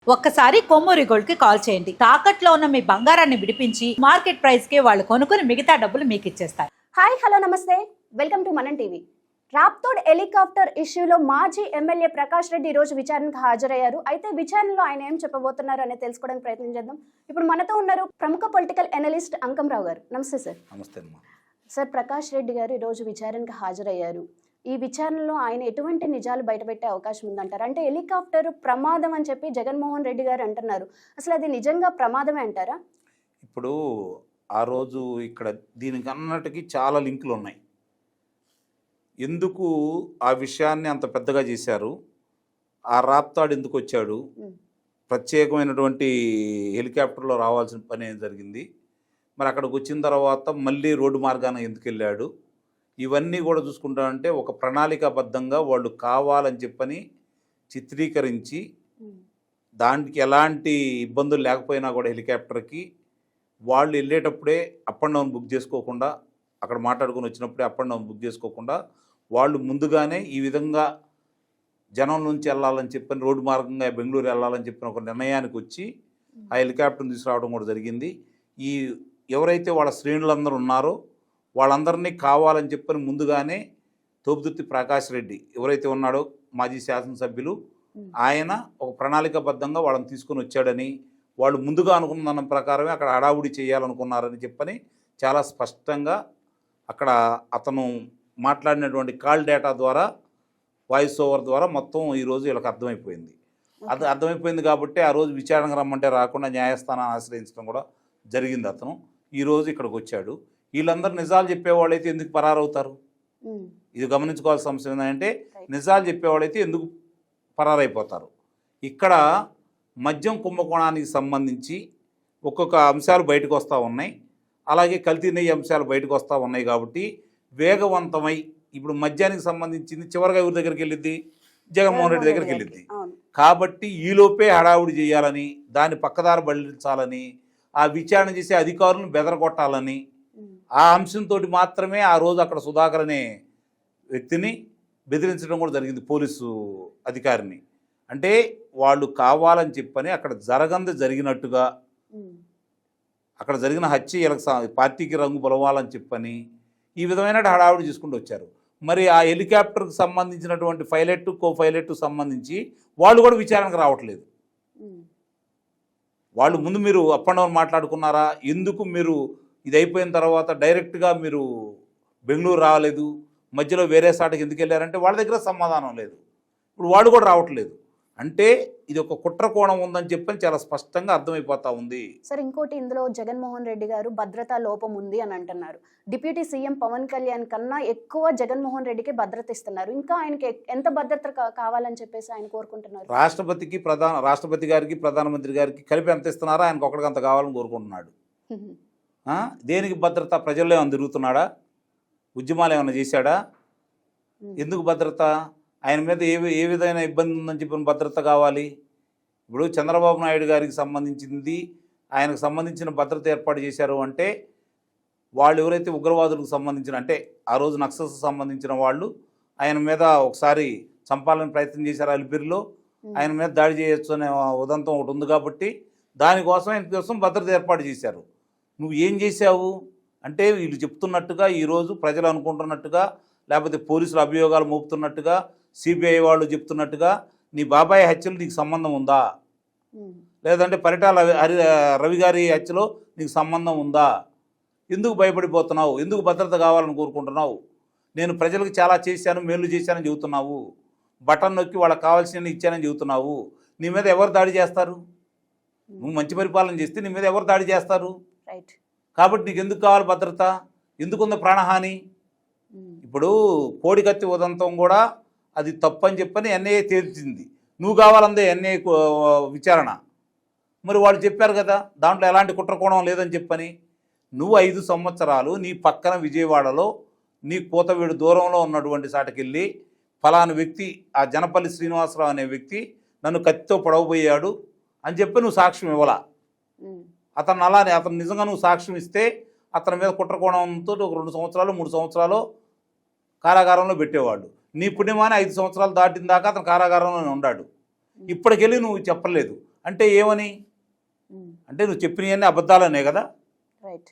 ఒక్కసారి కొమ్మూరి గోల్డ్ కి కాల్ చేయండి. తాకట్లో ఉన్న మీ బంగారాన్ని విడిపించి మార్కెట్ ప్రైస్ కి వాళ్ళు కొనుక్కుని మిగతా డబ్బులు మీకు ఇచ్చేస్తారు. హాయ్ హలో నమస్తే, వెల్కమ్ టు మనం టీవీ. రాప్తోడ్ హెలికాప్టర్ ఇష్యూలో మాజీ ఎమ్మెల్యే ప్రకాష్ రెడ్డి ఈ రోజు విచారణకు హాజరయ్యారు. అయితే విచారణలో ఆయన ఏం చెప్పబోతున్నారు అనేది తెలుసుకోవడానికి ప్రయత్నం చేద్దాం. ఇప్పుడు మనతో ఉన్నారు ప్రముఖ పొలిటికల్ అనలిస్ట్ అంకంరావు గారు. నమస్తే సార్. నమస్తే అమ్మా. సార్, ప్రకాష్ రెడ్డి గారు ఈరోజు విచారణకు హాజరయ్యారు. ఈ విచారణలో ఆయన ఎటువంటి నిజాలు బయటపెట్టే అవకాశం ఉందంటారు? అంటే హెలికాప్టర్ ప్రమాదం అని చెప్పి జగన్మోహన్ రెడ్డి గారు అంటున్నారు. అసలు అది నిజంగా ప్రమాదమే అంటారా? ఇప్పుడు ఆ రోజు ఇక్కడ దీనికి అన్నటికీ చాలా లింకులు ఉన్నాయి. ఎందుకు ఆ విషయాన్ని అంత పెద్దగా చేశారు, ఆ రాప్తాడు ఎందుకు వచ్చాడు, ప్రత్యేకమైనటువంటి హెలికాప్టర్లో రావాల్సిన పని ఏం జరిగింది, మరి అక్కడికి వచ్చిన తర్వాత మళ్ళీ రోడ్డు మార్గాన ఎందుకు వెళ్ళాడు, ఇవన్నీ కూడా చూసుకుంటామంటే ఒక ప్రణాళికాబద్ధంగా వాళ్ళు కావాలని చెప్పని చిత్రీకరించి దానికి ఎలాంటి ఇబ్బందులు లేకపోయినా కూడా హెలికాప్టర్కి వాళ్ళు వెళ్ళేటప్పుడే అప్ అండ్ డౌన్ బుక్ చేసుకోకుండా, అక్కడ మాట్లాడుకుని వచ్చినప్పుడే అప్ అండ్ డౌన్ బుక్ చేసుకోకుండా వాళ్ళు ముందుగానే ఈ విధంగా జనం నుంచి వెళ్ళాలని చెప్పని రోడ్డు మార్గంగా బెంగళూరు వెళ్ళాలని చెప్పిన ఒక నిర్ణయానికి వచ్చి ఆ హెలికాప్టర్ని తీసుకురావడం కూడా జరిగింది. ఈ ఎవరైతే వాళ్ళ శ్రేణులందరూ ఉన్నారో వాళ్ళందరినీ కావాలని చెప్పని ముందుగానే తోపుదుర్తి ప్రకాష్ రెడ్డి ఎవరైతే ఉన్నాడో మాజీ శాసనసభ్యులు, ఆయన ఒక ప్రణాళికాబద్ధంగా వాళ్ళని తీసుకొని వచ్చాడని, వాళ్ళు ముందుగా అనుకున్న దాని ప్రకారమే అక్కడ హడావుడి చేయాలనుకున్నారని చెప్పని చాలా స్పష్టంగా అక్కడ అతను మాట్లాడినటువంటి కాల్ డేటా ద్వారా, వాయిస్ ఓవర్ ద్వారా మొత్తం ఈరోజు వీళ్ళకి అర్థమైపోయింది. అది అర్థమైపోయింది కాబట్టి ఆ రోజు విచారణకు రమ్మంటే రాకుండా న్యాయస్థానాన్ని ఆశ్రయించడం కూడా జరిగింది. అతను ఈరోజు ఇక్కడికి వచ్చాడు. వీళ్ళందరూ నిజాలు చెప్పేవాళ్ళైతే ఎందుకు పరారవుతారు? ఇది గమనించుకోవాల్సిన అంశం ఏంటంటే నిజాలు చెప్పేవాళ్ళైతే ఎందుకు పరారైపోతారు? ఇక్కడ మద్యం కుంభకోణానికి సంబంధించి ఒక్కొక్క అంశాలు బయటకు వస్తూ ఉన్నాయి, అలాగే కల్తీ నెయ్యి అంశాలు బయటకు వస్తూ ఉన్నాయి. కాబట్టి వేగవంతమై ఇప్పుడు మద్యానికి సంబంధించింది చివరిగా ఎవరి దగ్గరికి వెళ్ళిద్ది? జగన్మోహన్ రెడ్డి దగ్గరికి వెళ్ళిద్ది. కాబట్టి ఈలోపే హడావుడి చేయాలని, దాన్ని పక్కదారి బలించాలని, ఆ విచారణ చేసే అధికారులను బెదరగొట్టాలని, ఆ అంశంతో మాత్రమే ఆ రోజు అక్కడ సుధాకర్ అనే వ్యక్తిని బెదిరించడం కూడా జరిగింది, పోలీసు అధికారిని. అంటే వాళ్ళు కావాలని చెప్పని అక్కడ జరిగినట్టుగా, అక్కడ జరిగిన హత్య వీళ్ళకి పార్టీకి రంగు బలవాలని చెప్పని ఈ విధమైన హడావుడి చేసుకుంటూ వచ్చారు. మరి ఆ హెలికాప్టర్కి సంబంధించినటువంటి పైలట్, కో పైలట్ సంబంధించి వాళ్ళు కూడా విచారణకు రావట్లేదు. వాళ్ళు ముందు మీరు అప్ అండ్ డౌన్ మాట్లాడుకున్నారా? ఎందుకు మీరు ఇది అయిపోయిన తర్వాత డైరెక్ట్గా మీరు బెంగళూరు రాలేదు, మధ్యలో వేరే సాటకి ఎందుకు వెళ్ళారంటే వాళ్ళ దగ్గర సమాధానం లేదు. ఇప్పుడు వాళ్ళు కూడా రావట్లేదు. అంటే ఇది ఒక కుట్ర కోణం ఉందని చెప్పని చాలా స్పష్టంగా అర్థమైపోతా ఉంది. సార్, ఇంకోటి ఇందులో జగన్మోహన్ రెడ్డి గారు భద్రతా లోపం ఉంది అని అంటున్నారు. డిప్యూటీ సీఎం పవన్ కళ్యాణ్ కన్నా ఎక్కువ జగన్మోహన్ రెడ్డికి భద్రత ఇస్తున్నారు. ఇంకా ఆయనకి ఎంత భద్రత కావాలని చెప్పేసి ఆయన కోరుకుంటున్నారు? రాష్ట్రపతి గారికి, ప్రధానమంత్రి గారికి కలిపి ఎంత ఇస్తున్నారో ఆయనకు ఒకటికి అంత కావాలని కోరుకుంటున్నాడు. దేనికి భద్రత? ప్రజల్లో ఏమైనా తిరుగుతున్నాడా? ఉద్యమాలు ఏమైనా చేశాడా? ఎందుకు భద్రత? ఆయన మీద ఏ విధమైన ఇబ్బంది ఉందని చెప్పిన భద్రత కావాలి? ఇప్పుడు చంద్రబాబు నాయుడు గారికి సంబంధించింది, ఆయనకు సంబంధించిన భద్రత ఏర్పాటు చేశారు అంటే వాళ్ళు ఎవరైతే ఉగ్రవాదులకు సంబంధించిన, అంటే ఆ రోజు నక్సల్స్ సంబంధించిన వాళ్ళు ఆయన మీద ఒకసారి చంపాలని ప్రయత్నం చేశారు. అలిపిరిలో ఆయన మీద దాడి చేయొచ్చు అనే ఉదంతం ఒకటి ఉంది కాబట్టి దానికోసం ఆయన కోసం భద్రత ఏర్పాటు చేశారు. నువ్వు ఏం చేశావు అంటే వీళ్ళు చెప్తున్నట్టుగా, ఈరోజు ప్రజలు అనుకుంటున్నట్టుగా, లేకపోతే పోలీసులు అభియోగాలు మోపుతున్నట్టుగా, సిబిఐ వాళ్ళు చెప్తున్నట్టుగా నీ బాబాయ్ హత్యలు నీకు సంబంధం ఉందా? లేదంటే పరిటాల రవి గారి హత్యలో నీకు సంబంధం ఉందా? ఎందుకు భయపడిపోతున్నావు? ఎందుకు భద్రత కావాలని కోరుకుంటున్నావు? నేను ప్రజలకు చాలా చేశాను, మేలు చేశానని చెబుతున్నావు. బటన్ నొక్కి వాళ్ళకి కావాల్సిన ఇచ్చానని చెబుతున్నావు. నీ మీద ఎవరు దాడి చేస్తారు? నువ్వు మంచి పరిపాలన చేస్తే నీ మీద ఎవరు దాడి చేస్తారు? కాబట్టి నీకు ఎందుకు కావాలి భద్రత? ఎందుకుంది ప్రాణహాని? ఇప్పుడు కోడికత్తి ఉదంతం కూడా అది తప్పని చెప్పని ఎన్ఐఏ తేల్చింది. నువ్వు కావాలందే ఎన్ఐఏ విచారణ. మరి వాళ్ళు చెప్పారు కదా దాంట్లో ఎలాంటి కుట్రకోణం లేదని చెప్పని. నువ్వు 5 సంవత్సరాలు నీ పక్కన విజయవాడలో నీ కూతవేడు దూరంలో ఉన్నటువంటి సాటకెళ్ళి ఫలానా వ్యక్తి, ఆ జనపల్లి శ్రీనివాసరావు అనే వ్యక్తి నన్ను కత్తితో పొడవబోయాడు అని చెప్పి నువ్వు సాక్ష్యం ఇవ్వాల. అతను నిజంగా నువ్వు సాక్ష్యం ఇస్తే అతని మీద కుట్రకోణంతో ఒక 2 సంవత్సరాలు 3 సంవత్సరాలు కారాగారంలో పెట్టేవాళ్ళు. నీ పుణ్యమాని 5 సంవత్సరాలు దాటిన దాకా అతను కారాగారంలోనే ఉన్నాడు. ఇప్పటికెళ్ళి నువ్వు చెప్పలేదు. అంటే ఏమని, అంటే నువ్వు చెప్పినవన్నీ అబద్ధాలనే కదా. రైట్.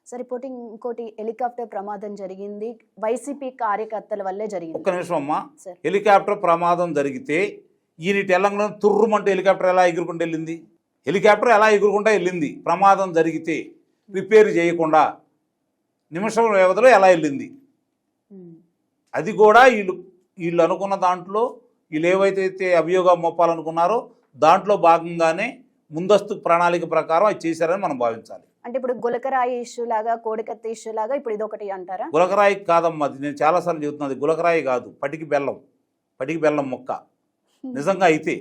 సరే ఇంకోటి హెలికాప్టర్ ప్రమాదం జరిగింది వైసీపీ కార్యకర్తల వల్లే జరిగింది. ఒక్క నిమిషం అమ్మా, సార్. హెలికాప్టర్ ప్రమాదం జరిగితే ఈయన తెలంగాణ తుర్రుమంటే హెలికాప్టర్ ఎలా ఎగురుకుంటూ వెళ్ళింది? హెలికాప్టర్ ఎలా ఎగురుకుంటా వెళ్ళింది? ప్రమాదం జరిగితే రిపేర్ చేయకుండా నిమిషం వ్యవధిలో ఎలా వెళ్ళింది? అది కూడా వీళ్ళు అనుకున్న దాంట్లో వీళ్ళు ఏవైతే అభియోగం మోపాలనుకున్నారో దాంట్లో భాగంగానే ముందస్తు ప్రణాళిక ప్రకారం అది చేశారని మనం భావించాలి. అంటే ఇప్పుడు గులకరాయి ఇష్యూ లాగా కోడికత్తి ఇష్యూ లాగా ఇప్పుడు ఇదొకటి అంటారా? గులకరాయి కాదమ్మా, అది నేను చాలాసార్లు చెబుతున్నది గులకరాయి కాదు, పటికి బెల్లం మొక్క నిజంగా అయితే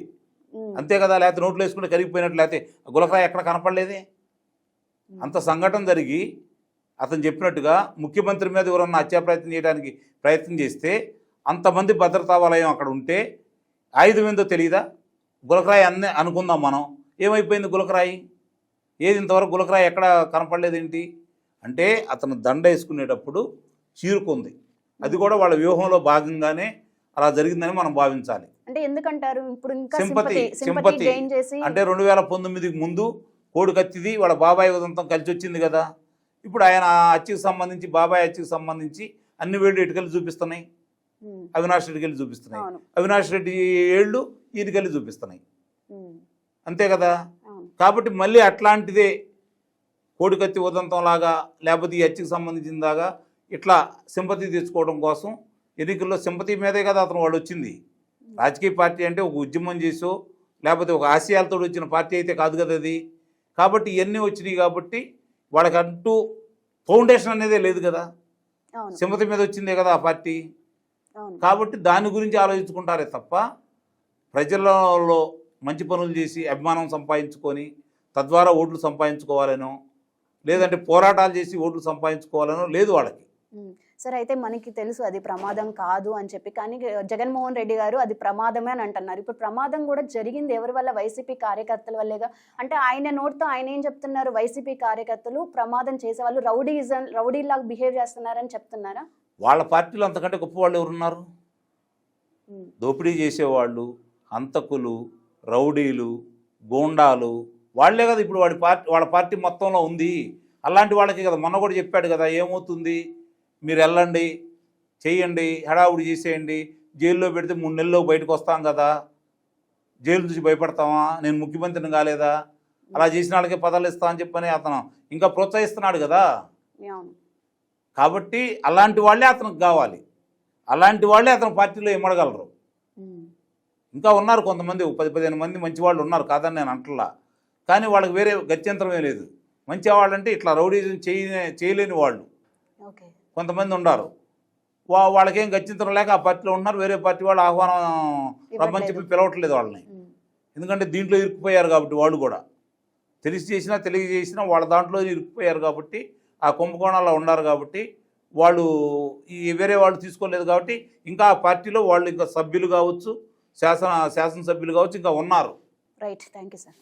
అంతే కదా, లేకపోతే నోట్లు వేసుకుంటే కరిగిపోయినట్లు, లేకపోతే గులకరాయి ఎక్కడ కనపడలేదే. అంత సంఘటన జరిగి అతను చెప్పినట్టుగా ముఖ్యమంత్రి మీద ఎవరన్నా హత్యా ప్రయత్నం చేయడానికి ప్రయత్నం చేస్తే అంతమంది భద్రతా వలయం అక్కడ ఉంటే ఆయుధం ఏందో తెలియదా? గులకరాయి అన్నీ అనుకుందాం మనం, ఏమైపోయింది గులకరాయి? ఏది ఇంతవరకు గులకరాయి ఎక్కడ కనపడలేదేంటి అంటే అతను దండ వేసుకునేటప్పుడు చీరుకుంది. అది కూడా వాళ్ళ వ్యూహంలో భాగంగానే అలా జరిగిందని మనం భావించాలి. అంటే ఎందుకంటారు? ఇప్పుడు ఇంకా సింపతి గెయిన్ చేసి అంటే 2019కి ముందు కోడికత్తిది వాళ్ళ బాబాయ్ ఉదంతం కలిసి వచ్చింది కదా. ఇప్పుడు ఆయన హత్యకు సంబంధించి బాబాయ్ హత్యకు సంబంధించి అన్ని వేళ్ళు ఇటుకెళ్ళి చూపిస్తున్నాయి, అవినాష్ రెడ్డికి వెళ్ళి చూపిస్తున్నాయి, అవినాష్ రెడ్డి ఏళ్ళు ఈయనకెళ్ళి చూపిస్తున్నాయి, అంతే కదా. కాబట్టి మళ్ళీ అట్లాంటిదే కోడికత్తి ఉదంతం లాగా లేకపోతే ఈ హత్యకు సంబంధించిన దాకా ఇట్లా సింపతి తెచ్చుకోవడం కోసం ఎన్నికల్లో సింపతి మీదే కదా అతను వాడు వచ్చింది. రాజకీయ పార్టీ అంటే ఒక ఉద్యమం చేసో లేకపోతే ఒక ఆశయాలతో వచ్చిన పార్టీ అయితే కాదు కదా అది. కాబట్టి ఇవన్నీ వచ్చినాయి కాబట్టి వాళ్ళకంటూ ఫౌండేషన్ అనేదే లేదు కదా, సింపతి మీద వచ్చిందే కదా ఆ పార్టీ. కాబట్టి దాని గురించి ఆలోచించుకుంటారే తప్ప ప్రజలలో మంచి పనులు చేసి అభిమానం సంపాదించుకొని తద్వారా ఓట్లు సంపాదించుకోవాలనో లేదంటే పోరాటాలు చేసి ఓట్లు సంపాదించుకోవాలనో లేదు వాళ్ళకి. సరే, అయితే మనకి తెలుసు అది ప్రమాదం కాదు అని చెప్పి, కానీ జగన్మోహన్ రెడ్డి గారు అది ప్రమాదమే అని అంటున్నారు. ఇప్పుడు ప్రమాదం కూడా జరిగింది ఎవరి వల్ల? వైసీపీ కార్యకర్తల వల్లేగా. అంటే ఆయన నోటితో ఆయన ఏం చెప్తున్నారు? వైసీపీ కార్యకర్తలు ప్రమాదం చేసేవాళ్ళు రౌడీలాగా బిహేవ్ చేస్తున్నారని చెప్తున్నారా? వాళ్ళ పార్టీలో అంతకంటే గొప్ప వాళ్ళు ఎవరున్నారు? దోపిడీ చేసేవాళ్ళు, హంతకులు, రౌడీలు, గూండాలు వాళ్లే కదా ఇప్పుడు వాళ్ళ పార్టీ మొత్తంలో ఉంది. అలాంటి వాళ్ళకి కదా మొన్న కూడా చెప్పాడు కదా, ఏమవుతుంది మీరు వెళ్ళండి చెయ్యండి హడావుడి చేసేయండి, జైల్లో పెడితే 3 నెలల్లో బయటకు వస్తాం కదా, జైలు నుంచి భయపడతామా, నేను ముఖ్యమంత్రిని కాలేదా, అలా చేసిన వాళ్ళకే పదవులు ఇస్తా అని చెప్పని అతను ఇంకా ప్రోత్సహిస్తున్నాడు కదా. కాబట్టి అలాంటి వాళ్ళే అతనికి కావాలి, అలాంటి వాళ్ళే అతని పార్టీలో ఇమ్మడగలరు. ఇంకా ఉన్నారు కొంతమంది 10-15 మంది మంచి వాళ్ళు ఉన్నారు కాదని నేను అంటలా, కానీ వాళ్ళకి వేరే గత్యంతరమే లేదు. మంచి వాళ్ళంటే ఇట్లా రౌడీజం చేయలేని వాళ్ళు కొంతమంది ఉన్నారు. వాళ్ళకేం గత్యంతరం లేక ఆ పార్టీలో ఉన్నారు, వేరే పార్టీ వాళ్ళు ఆహ్వానం రమ్మని చెప్పి పిలవట్లేదు వాళ్ళని. ఎందుకంటే దీంట్లో ఇరుక్కుపోయారు కాబట్టి, వాళ్ళు కూడా తెలియజేసినా వాళ్ళ దాంట్లో ఇరుక్కుపోయారు కాబట్టి, ఆ కుంభకోణాల్లో ఉన్నారు కాబట్టి వాళ్ళు ఈ వేరే వాళ్ళు తీసుకోలేదు కాబట్టి ఇంకా ఆ పార్టీలో వాళ్ళు ఇంకా సభ్యులు కావచ్చు, శాసనసభ్యులు కావచ్చు ఇంకా ఉన్నారు. Right, thank you sir.